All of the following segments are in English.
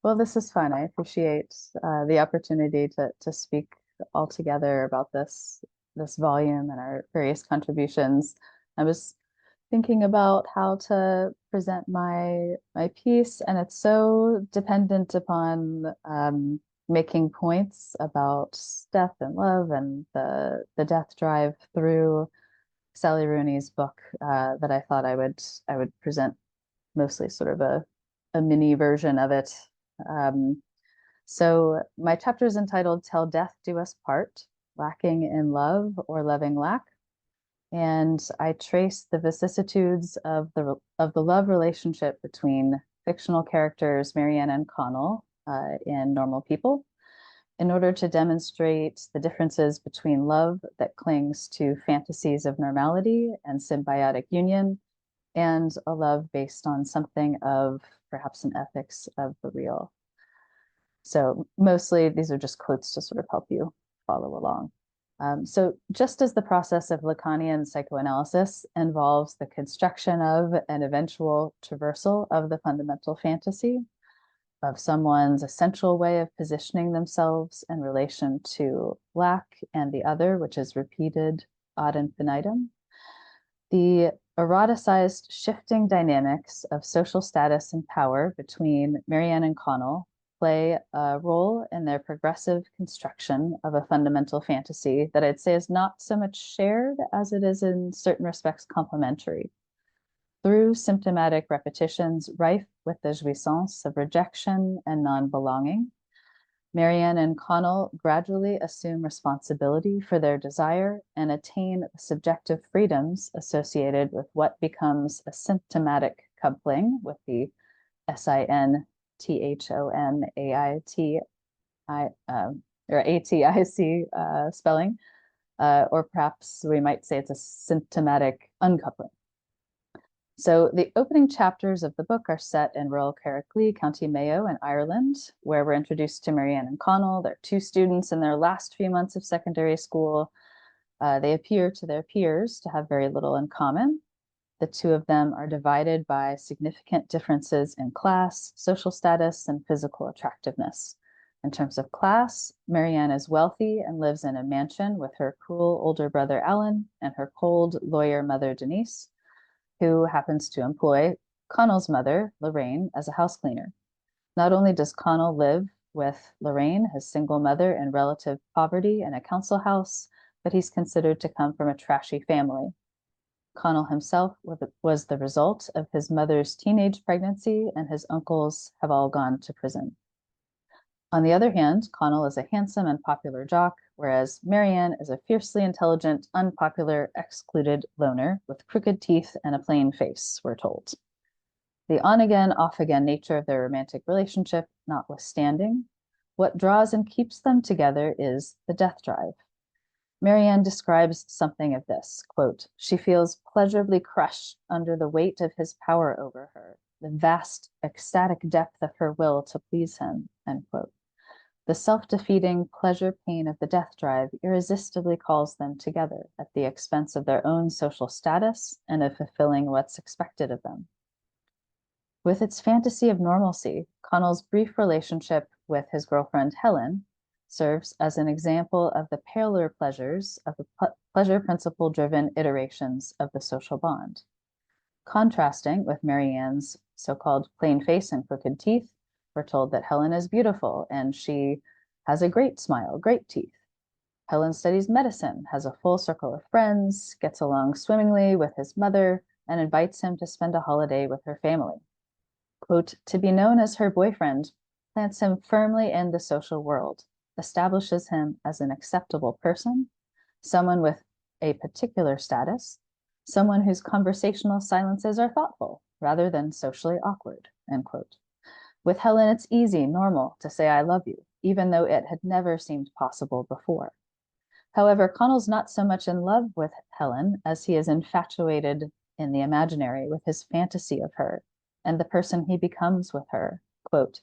Well, this is fun. I appreciate the opportunity to speak all together about this volume and our various contributions. I was thinking about how to present my piece, and it's so dependent upon making points about death and love and the death drive through Sally Rooney's book that I thought I would present mostly sort of a mini version of it. Um, so my chapter is entitled "Till Death Do Us Part: Lacking in Love or Loving Lack." And I trace the vicissitudes of the love relationship between fictional characters Marianne and Connell in Normal People, in order to demonstrate the differences between love that clings to fantasies of normality and symbiotic union, and a love based on something of perhaps an ethics of the real. So mostly these are just quotes to sort of help you follow along. So just as the process of Lacanian psychoanalysis involves the construction of an eventual traversal of the fundamental fantasy of someone's essential way of positioning themselves in relation to lack and the other, which is repeated ad infinitum, the eroticized shifting dynamics of social status and power between Marianne and Connell play a role in their progressive construction of a fundamental fantasy that I'd say is not so much shared as it is in certain respects complementary. Through symptomatic repetitions rife with the jouissance of rejection and non-belonging, Marianne and Connell gradually assume responsibility for their desire and attain the subjective freedoms associated with what becomes a symptomatic coupling with the Sinthomait or ATIC spelling, or perhaps we might say it's a symptomatic uncoupling. So the opening chapters of the book are set in rural Carricklee, County Mayo in Ireland, where we're introduced to Marianne and Connell. They're two students in their last few months of secondary school. They appear to their peers to have very little in common. The two of them are divided by significant differences in class, social status, and physical attractiveness. In terms of class, Marianne is wealthy and lives in a mansion with her cruel older brother Alan and her cold lawyer mother Denise, who happens to employ Connell's mother, Lorraine, as a house cleaner. Not only does Connell live with Lorraine, his single mother, in relative poverty in a council house, but he's considered to come from a trashy family. Connell himself was the result of his mother's teenage pregnancy, and his uncles have all gone to prison. On the other hand, Connell is a handsome and popular jock, whereas Marianne is a fiercely intelligent, unpopular, excluded loner with crooked teeth and a plain face, we're told. The on-again, off-again nature of their romantic relationship notwithstanding, what draws and keeps them together is the death drive. Marianne describes something of this, quote, "She feels pleasurably crushed under the weight of his power over her, the vast ecstatic depth of her will to please him," end quote. The self-defeating pleasure pain of the death drive irresistibly calls them together at the expense of their own social status and of fulfilling what's expected of them. With its fantasy of normalcy, Connell's brief relationship with his girlfriend Helen serves as an example of the paler pleasures of the pleasure principle-driven iterations of the social bond. Contrasting with Marianne's so-called plain face and crooked teeth, we're told that Helen is beautiful and she has a great smile, great teeth. Helen studies medicine, has a full circle of friends, gets along swimmingly with his mother, and invites him to spend a holiday with her family. Quote, "To be known as her boyfriend plants him firmly in the social world, establishes him as an acceptable person, someone with a particular status, someone whose conversational silences are thoughtful rather than socially awkward," end quote. With Helen, it's easy, normal to say I love you, even though it had never seemed possible before. However, Connell's not so much in love with Helen as he is infatuated in the imaginary with his fantasy of her and the person he becomes with her. Quote,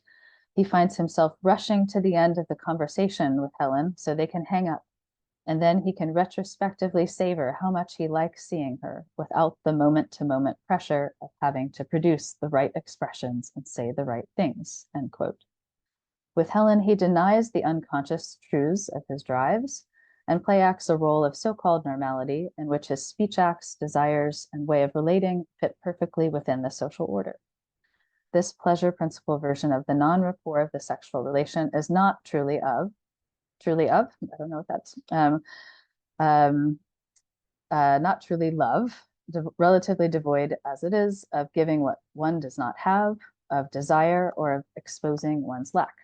"He finds himself rushing to the end of the conversation with Helen so they can hang up, and then he can retrospectively savor how much he likes seeing her without the moment-to-moment pressure of having to produce the right expressions and say the right things," end quote. With Helen, he denies the unconscious truths of his drives and play acts a role of so-called normality in which his speech acts, desires, and way of relating fit perfectly within the social order. This pleasure principle version of the non-rapport of the sexual relation is not truly of, I don't know what that's, not truly love, relatively devoid as it is of giving what one does not have, of desire, or of exposing one's lack.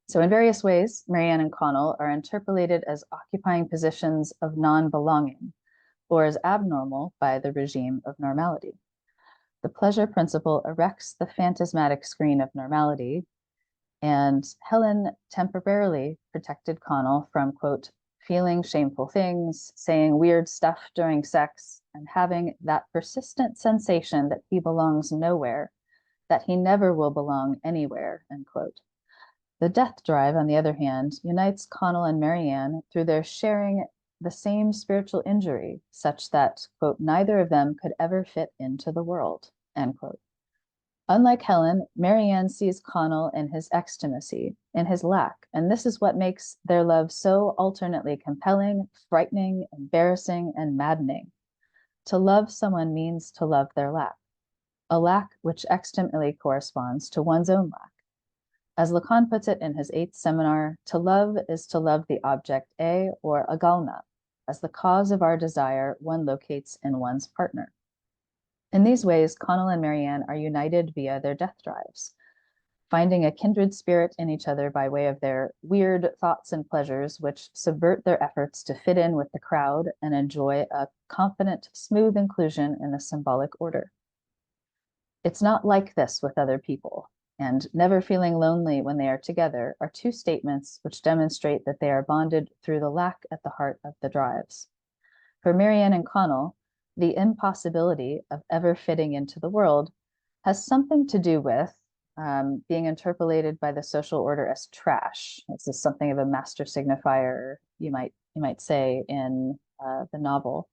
So in various ways, Marianne and Connell are interpolated as occupying positions of non-belonging, or as abnormal by the regime of normality. The pleasure principle erects the phantasmatic screen of normality, and Helen temporarily protected Connell from, quote, feeling shameful things, saying weird stuff during sex, and having that persistent sensation that he belongs nowhere, that he never will belong anywhere, end quote. The death drive, on the other hand, unites Connell and Marianne through their sharing the same spiritual injury, such that, quote, neither of them could ever fit into the world, end quote. Unlike Helen, Marianne sees Connell in his extimacy, in his lack, and this is what makes their love so alternately compelling, frightening, embarrassing, and maddening. To love someone means to love their lack, a lack which extimately corresponds to one's own lack. As Lacan puts it in his 8th seminar, to love is to love the object A, or agalma, as the cause of our desire one locates in one's partner. In these ways, Connell and Marianne are united via their death drives, finding a kindred spirit in each other by way of their weird thoughts and pleasures, which subvert their efforts to fit in with the crowd and enjoy a confident, smooth inclusion in the symbolic order. It's not like this with other people, and never feeling lonely when they are together are two statements which demonstrate that they are bonded through the lack at the heart of the drives. For Marianne and Connell, the impossibility of ever fitting into the world has something to do with being interpolated by the social order as trash. This is something of a master signifier, you might say, in the novel.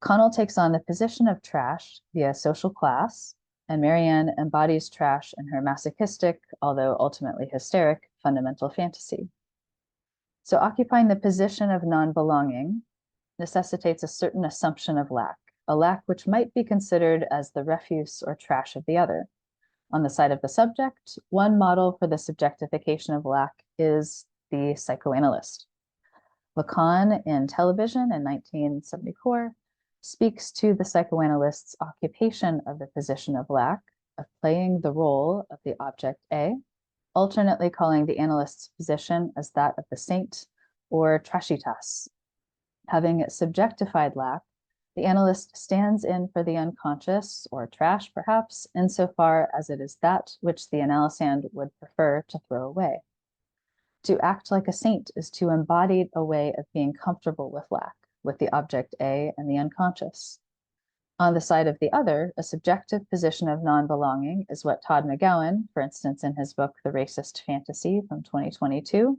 Connell takes on the position of trash via social class, and Marianne embodies trash in her masochistic, although ultimately hysteric, fundamental fantasy. So occupying the position of non-belonging necessitates a certain assumption of lack, a lack which might be considered as the refuse or trash of the other. On the side of the subject, one model for the subjectification of lack is the psychoanalyst. Lacan, in Television in 1974, speaks to the psychoanalyst's occupation of the position of lack, of playing the role of the object A, alternately calling the analyst's position as that of the saint or trashitas. Having subjectified lack, the analyst stands in for the unconscious, or trash perhaps, insofar as it is that which the analysand would prefer to throw away. To act like a saint is to embody a way of being comfortable with lack, with the object A and the unconscious. On the side of the other, a subjective position of non-belonging is what Todd McGowan, for instance, in his book, The Racist Fantasy from 2022,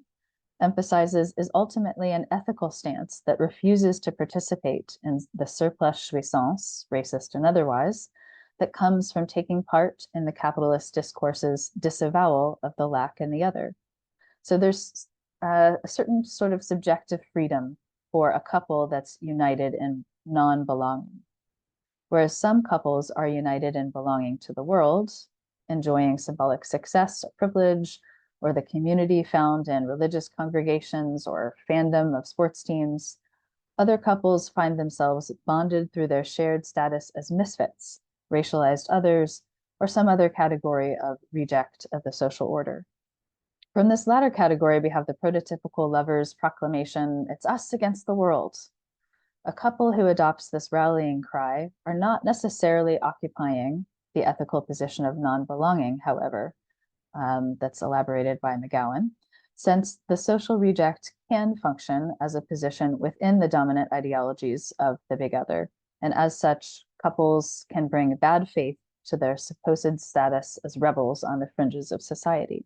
emphasizes is ultimately an ethical stance that refuses to participate in the surplus jouissance, racist and otherwise, that comes from taking part in the capitalist discourse's disavowal of the lack in the other. So there's a certain sort of subjective freedom for a couple that's united in non-belonging, whereas some couples are united in belonging to the world, enjoying symbolic success or privilege, or the community found in religious congregations or fandom of sports teams. Other couples find themselves bonded through their shared status as misfits, racialized others, or some other category of reject of the social order. From this latter category, we have the prototypical lover's proclamation, "It's us against the world." A couple who adopts this rallying cry are not necessarily occupying the ethical position of non-belonging, however, that's elaborated by McGowan, since the social reject can function as a position within the dominant ideologies of the big other. And as such, couples can bring bad faith to their supposed status as rebels on the fringes of society.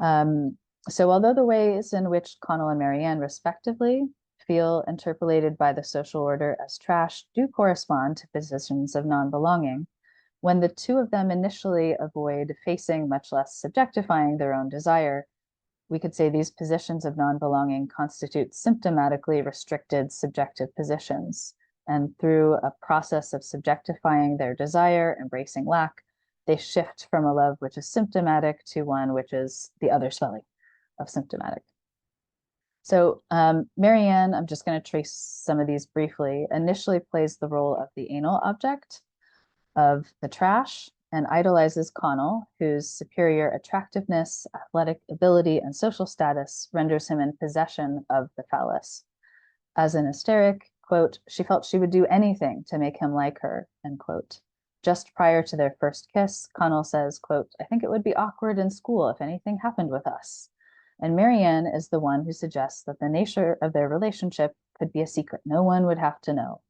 So although the ways in which Connell and Marianne respectively feel interpolated by the social order as trash do correspond to positions of non-belonging, When the two of them initially avoid facing, much less subjectifying their own desire, we could say these positions of non-belonging constitute symptomatically restricted subjective positions. And through a process of subjectifying their desire, embracing lack, they shift from a love which is symptomatic to one which is the other spelling of symptomatic. So Marianne, I'm just going to trace some of these briefly, initially plays the role of the anal object of the trash and idolizes Connell, whose superior attractiveness, athletic ability, and social status renders him in possession of the phallus. As an hysteric, quote, she felt she would do anything to make him like her, end quote. Just prior to their first kiss, Connell says, quote, I think it would be awkward in school if anything happened with us. And Marianne is the one who suggests that the nature of their relationship could be a secret no one would have to know.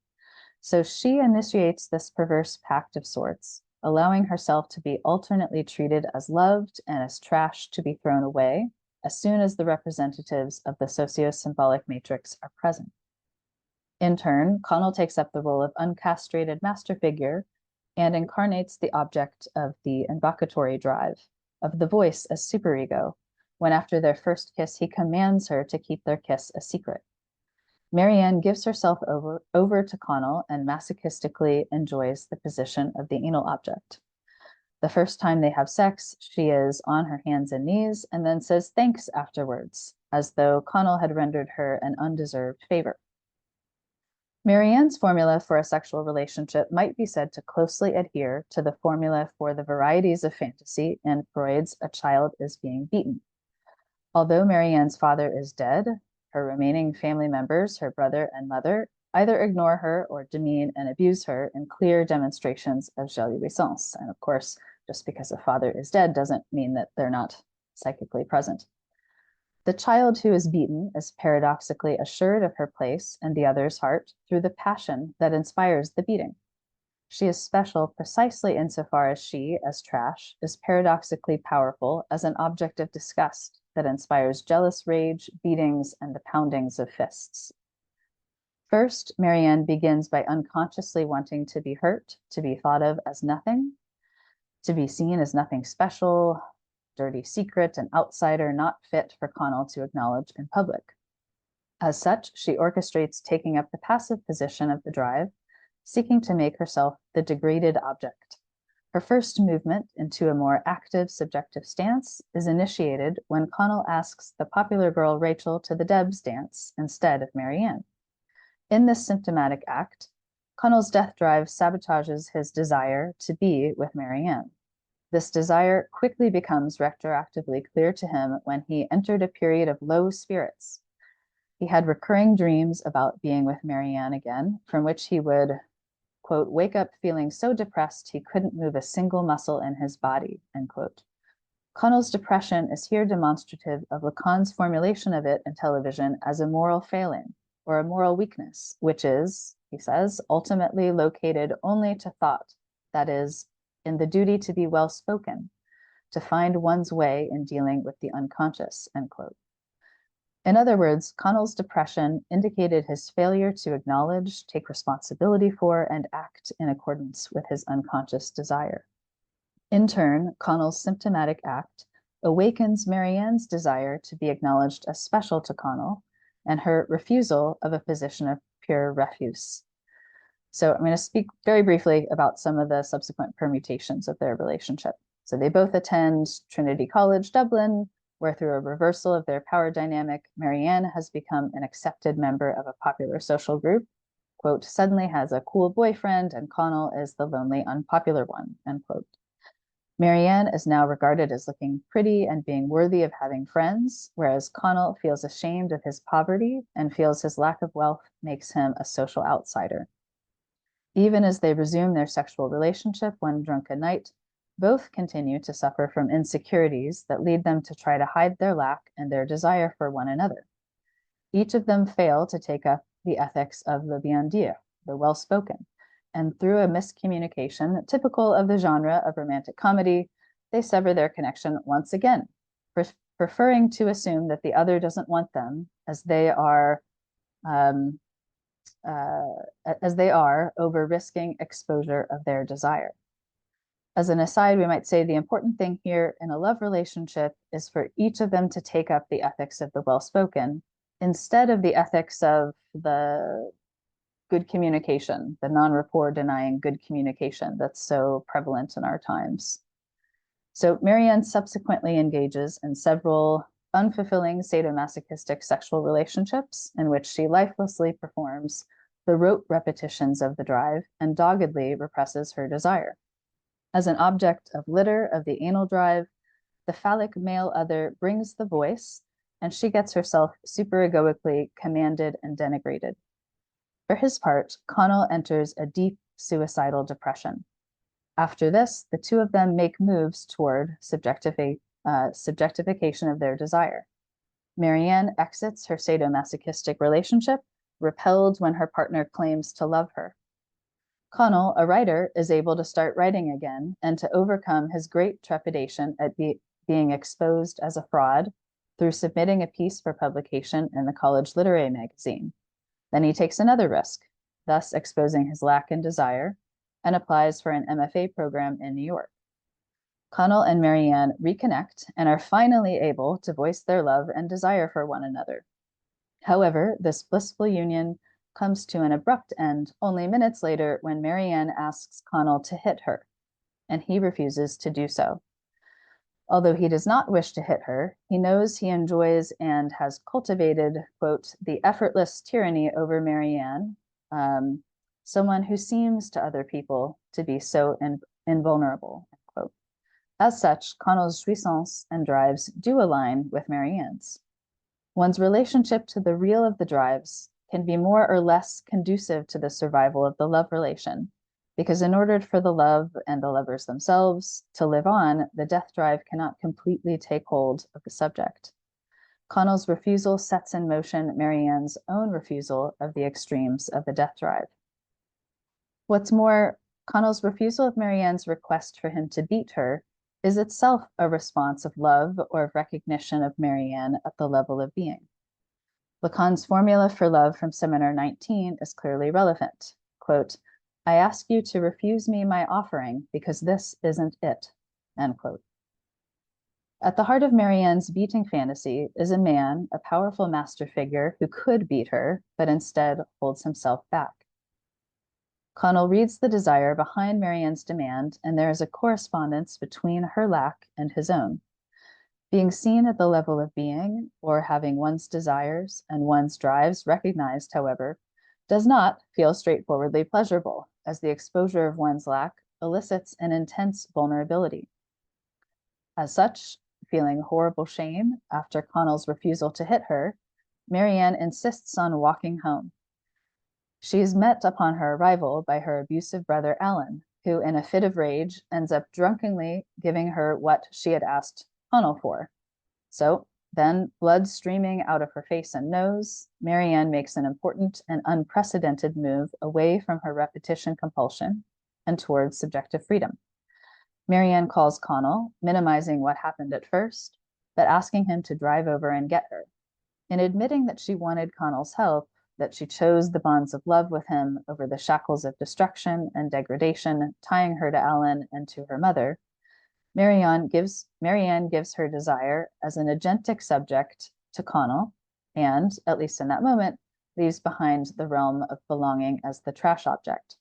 So she initiates this perverse pact of sorts, allowing herself to be alternately treated as loved and as trash to be thrown away as soon as the representatives of the socio-symbolic matrix are present. In turn, Connell takes up the role of uncastrated master figure and incarnates the object of the invocatory drive, of the voice as superego, when after their first kiss he commands her to keep their kiss a secret. Marianne gives herself over to Connell and masochistically enjoys the position of the anal object. The first time they have sex, she is on her hands and knees and then says thanks afterwards, as though Connell had rendered her an undeserved favor. Marianne's formula for a sexual relationship might be said to closely adhere to the formula for the varieties of fantasy in Freud's A Child is Being Beaten. Although Marianne's father is dead, her remaining family members, her brother and mother, either ignore her or demean and abuse her in clear demonstrations of jouissance. And of course, just because a father is dead doesn't mean that they're not psychically present. The child who is beaten is paradoxically assured of her place in the other's heart through the passion that inspires the beating. She is special precisely insofar as she, as trash, is paradoxically powerful as an object of disgust that inspires jealous rage, beatings, and the poundings of fists. First, Marianne begins by unconsciously wanting to be hurt, to be thought of as nothing, to be seen as nothing special, dirty secret, an outsider not fit for Connell to acknowledge in public. As such, she orchestrates taking up the passive position of the drive, seeking to make herself the degraded object. Her first movement into a more active subjective stance is initiated when Connell asks the popular girl Rachel to the Debs dance instead of Marianne. In this symptomatic act, Connell's death drive sabotages his desire to be with Marianne. This desire quickly becomes retroactively clear to him when he entered a period of low spirits. He had recurring dreams about being with Marianne again, from which he would, quote, wake up feeling so depressed he couldn't move a single muscle in his body, end quote. Connell's depression is here demonstrative of Lacan's formulation of it in television as a moral failing or a moral weakness, which is, he says, ultimately located only to thought, that is, in the duty to be well-spoken, to find one's way in dealing with the unconscious, end quote. In other words, Connell's depression indicated his failure to acknowledge, take responsibility for, and act in accordance with his unconscious desire. In turn, Connell's symptomatic act awakens Marianne's desire to be acknowledged as special to Connell and her refusal of a position of pure refuse. So I'm going to speak very briefly about some of the subsequent permutations of their relationship. So they both attend Trinity College, Dublin, where through a reversal of their power dynamic, Marianne has become an accepted member of a popular social group, quote, suddenly has a cool boyfriend, and Connell is the lonely, unpopular one, end quote. Marianne is now regarded as looking pretty and being worthy of having friends, whereas Connell feels ashamed of his poverty and feels his lack of wealth makes him a social outsider. Even as they resume their sexual relationship one drunken night, both continue to suffer from insecurities that lead them to try to hide their lack and their desire for one another. Each of them fail to take up the ethics of le bien dire, the well-spoken, and through a miscommunication typical of the genre of romantic comedy, they sever their connection once again, preferring to assume that the other doesn't want them as they are over risking exposure of their desire. As an aside, we might say the important thing here in a love relationship is for each of them to take up the ethics of the well-spoken instead of the ethics of the good communication, the non-rapport denying good communication that's so prevalent in our times. So Marianne subsequently engages in several unfulfilling sadomasochistic sexual relationships in which she lifelessly performs the rote repetitions of the drive and doggedly represses her desire. As an object of litter of the anal drive, the phallic male other brings the voice, and she gets herself superegoically commanded and denigrated. For his part, Connell enters a deep suicidal depression. After this, the two of them make moves toward subjectification of their desire. Marianne exits her sadomasochistic relationship, repelled when her partner claims to love her. Connell, a writer, is able to start writing again and to overcome his great trepidation at being exposed as a fraud through submitting a piece for publication in the college literary magazine. Then he takes another risk, thus exposing his lack in desire, and applies for an MFA program in New York. Connell and Marianne reconnect and are finally able to voice their love and desire for one another. However, this blissful union comes to an abrupt end only minutes later when Marianne asks Connell to hit her, and he refuses to do so. Although he does not wish to hit her, he knows he enjoys and has cultivated, quote, the effortless tyranny over Marianne, someone who seems to other people to be so invulnerable, end quote. As such, Connell's jouissance and drives do align with Marianne's. One's relationship to the real of the drives can be more or less conducive to the survival of the love relation, because in order for the love and the lovers themselves to live on, the death drive cannot completely take hold of the subject. Connell's refusal sets in motion Marianne's own refusal of the extremes of the death drive. What's more, Connell's refusal of Marianne's request for him to beat her is itself a response of love or of recognition of Marianne at the level of being. Lacan's formula for love from Seminar 19 is clearly relevant. Quote, I ask you to refuse me my offering because this isn't it, end quote. At the heart of Marianne's beating fantasy is a man, a powerful master figure who could beat her, but instead holds himself back. Connell reads the desire behind Marianne's demand, and there is a correspondence between her lack and his own. Being seen at the level of being, or having one's desires and one's drives recognized, however, does not feel straightforwardly pleasurable, as the exposure of one's lack elicits an intense vulnerability. As such, feeling horrible shame after Connell's refusal to hit her, Marianne insists on walking home. She is met upon her arrival by her abusive brother Alan, who, in a fit of rage, ends up drunkenly giving her what she had asked Connell for. So then, blood streaming out of her face and nose, Marianne makes an important and unprecedented move away from her repetition compulsion and towards subjective freedom. Marianne calls Connell, minimizing what happened at first, but asking him to drive over and get her. In admitting that she wanted Connell's help, that she chose the bonds of love with him over the shackles of destruction and degradation, tying her to Alan and to her mother, Marianne gives her desire as an agentic subject to Connell, and, at least in that moment, leaves behind the realm of belonging as the trash object.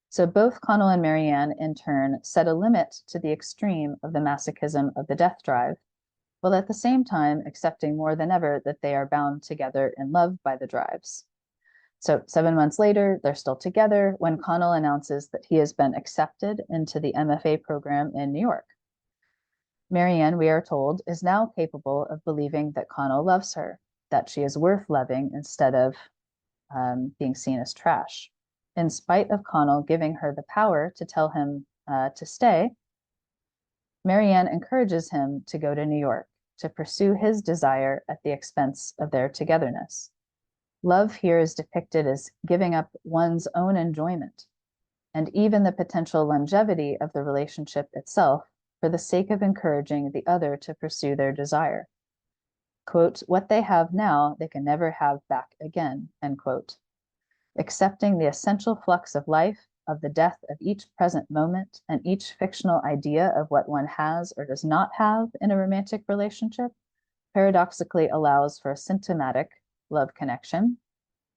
So both Connell and Marianne, in turn, set a limit to the extreme of the masochism of the death drive, while at the same time accepting more than ever that they are bound together in love by the drives. So 7 months later, they're still together when Connell announces that he has been accepted into the MFA program in New York. Marianne, we are told, is now capable of believing that Connell loves her, that she is worth loving instead of being seen as trash. In spite of Connell giving her the power to tell him to stay, Marianne encourages him to go to New York, to pursue his desire at the expense of their togetherness. Love here is depicted as giving up one's own enjoyment and even the potential longevity of the relationship itself for the sake of encouraging the other to pursue their desire. Quote, what they have now, they can never have back again, end quote. Accepting the essential flux of life of the death of each present moment and each fictional idea of what one has or does not have in a romantic relationship paradoxically allows for a symptomatic love connection,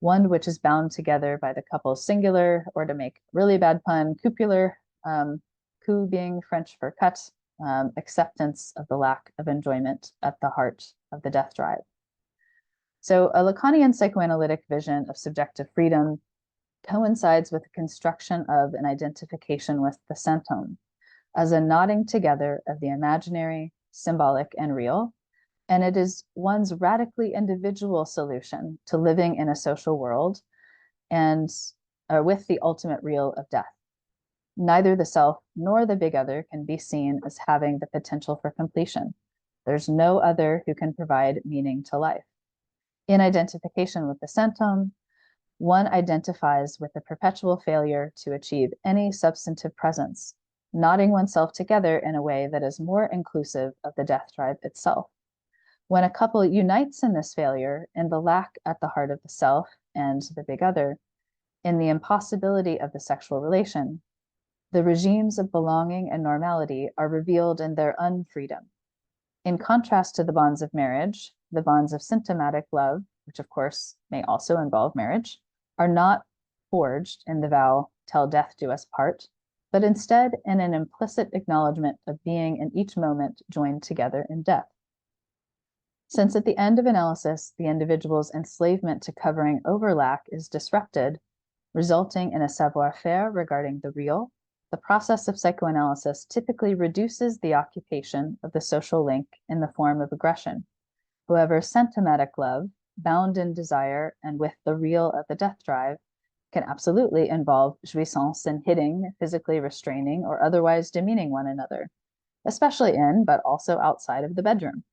one which is bound together by the couple's singular, or to make really bad pun, copular, coup being French for cut, acceptance of the lack of enjoyment at the heart of the death drive. So a Lacanian psychoanalytic vision of subjective freedom coincides with the construction of an identification with the symptom as a knotting together of the imaginary, symbolic, and real, and it is one's radically individual solution to living in a social world and with the ultimate real of death. Neither the self nor the big other can be seen as having the potential for completion. There's no other who can provide meaning to life. In identification with the symptom, one identifies with the perpetual failure to achieve any substantive presence, knotting oneself together in a way that is more inclusive of the death drive itself. When a couple unites in this failure, in the lack at the heart of the self and the big other, in the impossibility of the sexual relation, the regimes of belonging and normality are revealed in their unfreedom. In contrast to the bonds of marriage, the bonds of symptomatic love, which of course may also involve marriage, are not forged in the vow, till death do us part, but instead in an implicit acknowledgement of being in each moment joined together in death. Since at the end of analysis, the individual's enslavement to covering overlap is disrupted, resulting in a savoir-faire regarding the real, the process of psychoanalysis typically reduces the occupation of the social link in the form of aggression. However, symptomatic love, bound in desire and with the real of the death drive, can absolutely involve jouissance in hitting, physically restraining, or otherwise demeaning one another, especially in, but also outside of the bedroom.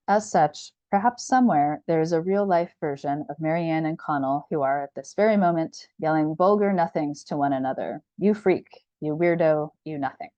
As such, perhaps somewhere there is a real-life version of Marianne and Connell who are at this very moment yelling vulgar nothings to one another. You freak, you weirdo, you nothing.